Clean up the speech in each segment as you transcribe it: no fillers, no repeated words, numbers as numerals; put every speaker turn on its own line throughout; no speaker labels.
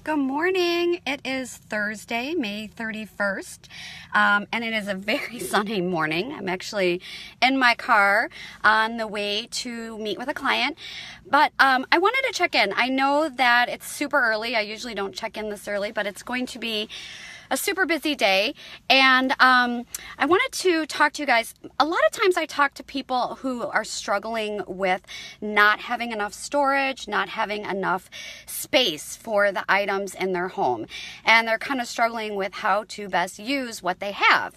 Good morning. It is Thursday, May 31st, and it is a very sunny morning. I'm actually in my car on the way to meet with a client, but I wanted to check in. I know that it's super early. I usually don't check in this early, but it's going to be a super busy day, and I wanted to talk to you guys. A lot of times I talk to people who are struggling with not having enough storage, not having enough space for the items in their home, and they're kind of struggling with how to best use what they have.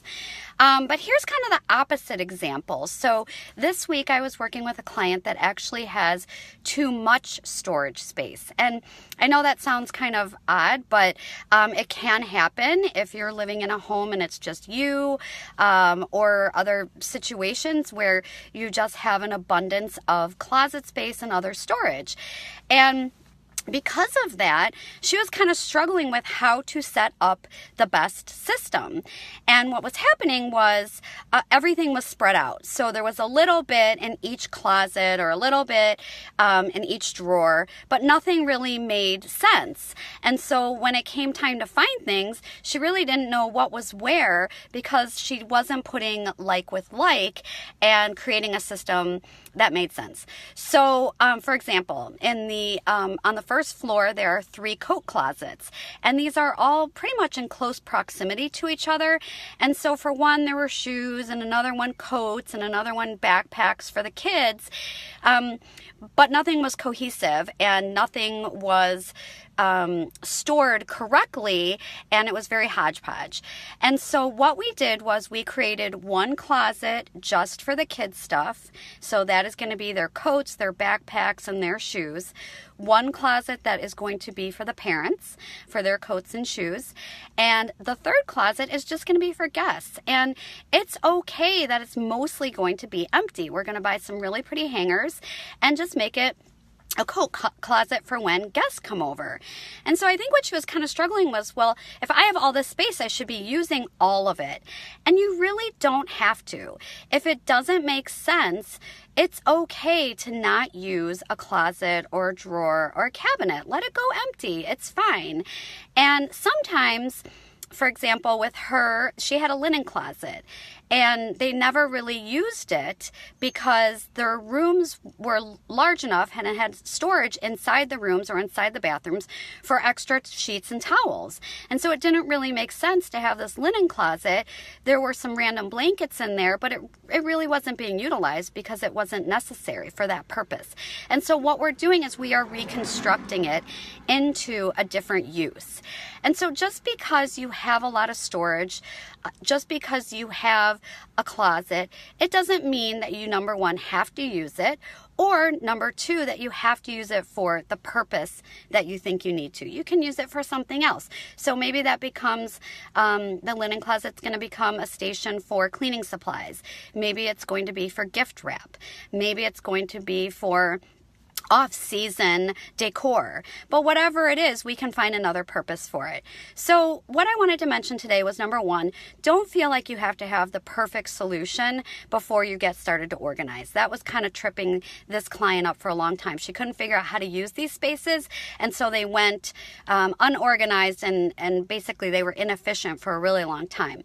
But here's kind of the opposite example. So this week I was working with a client that actually has too much storage space. And I know that sounds kind of odd, but it can happen if you're living in a home and it's just you, or other situations where you just have an abundance of closet space and other storage. And because of that, she was kind of struggling with how to set up the best system. And what was happening was everything was spread out. So there was a little bit in each closet or a little bit in each drawer, but nothing really made sense. And so when it came time to find things, she really didn't know what was where because she wasn't putting like with like and creating a system that made sense. So, for example, in the on the first floor, there are 3 coat closets, and these are all pretty much in close proximity to each other. And so for one, there were shoes, and another one coats, and another one backpacks for the kids. But nothing was cohesive, and nothing was stored correctly, and it was very hodgepodge. And so what we did was we created one closet just for the kids' stuff. So that is going to be their coats, their backpacks, and their shoes. One closet that is going to be for the parents, for their coats and shoes. And the third closet is just going to be for guests. And it's okay that it's mostly going to be empty. We're going to buy some really pretty hangers and just make it a coat closet for when guests come over. And so I think what she was kind of struggling was, well, if I have all this space, I should be using all of it. And you really don't have to. If it doesn't make sense, it's okay to not use a closet or a drawer or a cabinet. Let it go empty. It's fine. And sometimes, for example, with her, she had a linen closet, and they never really used it because their rooms were large enough and it had storage inside the rooms or inside the bathrooms for extra sheets and towels. And so it didn't really make sense to have this linen closet. There were some random blankets in there, but it really wasn't being utilized because it wasn't necessary for that purpose. And so what we're doing is we are reconstructing it into a different use. And so just because you have a lot of storage, just because you have a closet, it doesn't mean that you, number one, have to use it, or number two, that you have to use it for the purpose that you think you need to. You can use it for something else. So maybe that becomes, the linen closet's going to become a station for cleaning supplies. Maybe it's going to be for gift wrap. Maybe it's going to be for off-season decor. But whatever it is, we can find another purpose for it. So what I wanted to mention today was, number one, don't feel like you have to have the perfect solution before you get started to organize. That was kind of tripping this client up for a long time. She couldn't figure out how to use these spaces, and so they went unorganized, and basically they were inefficient for a really long time.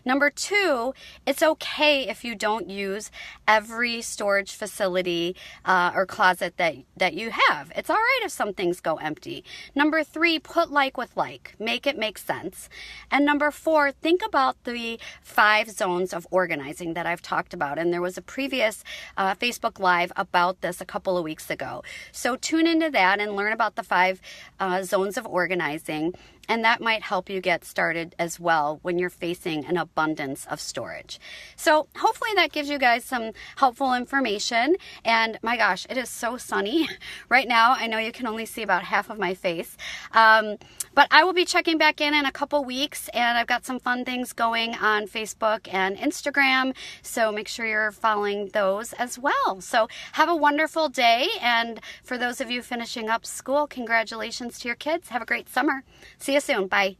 Number two, it's okay if you don't use every storage facility or closet that you have. It's all right if some things go empty. Number three, put like with like. Make it make sense. And number four, think about the 5 zones of organizing that I've talked about. And there was a previous Facebook Live about this a couple of weeks ago. So tune into that and learn about the 5 zones of organizing. And that might help you get started as well when you're facing an abundance of storage. So hopefully that gives you guys some helpful information. And my gosh, it is so sunny right now. I know you can only see about half of my face. But I will be checking back in a couple weeks, and I've got some fun things going on Facebook and Instagram. So make sure you're following those as well. So have a wonderful day. And for those of you finishing up school, congratulations to your kids. Have a great summer. See you soon. Bye.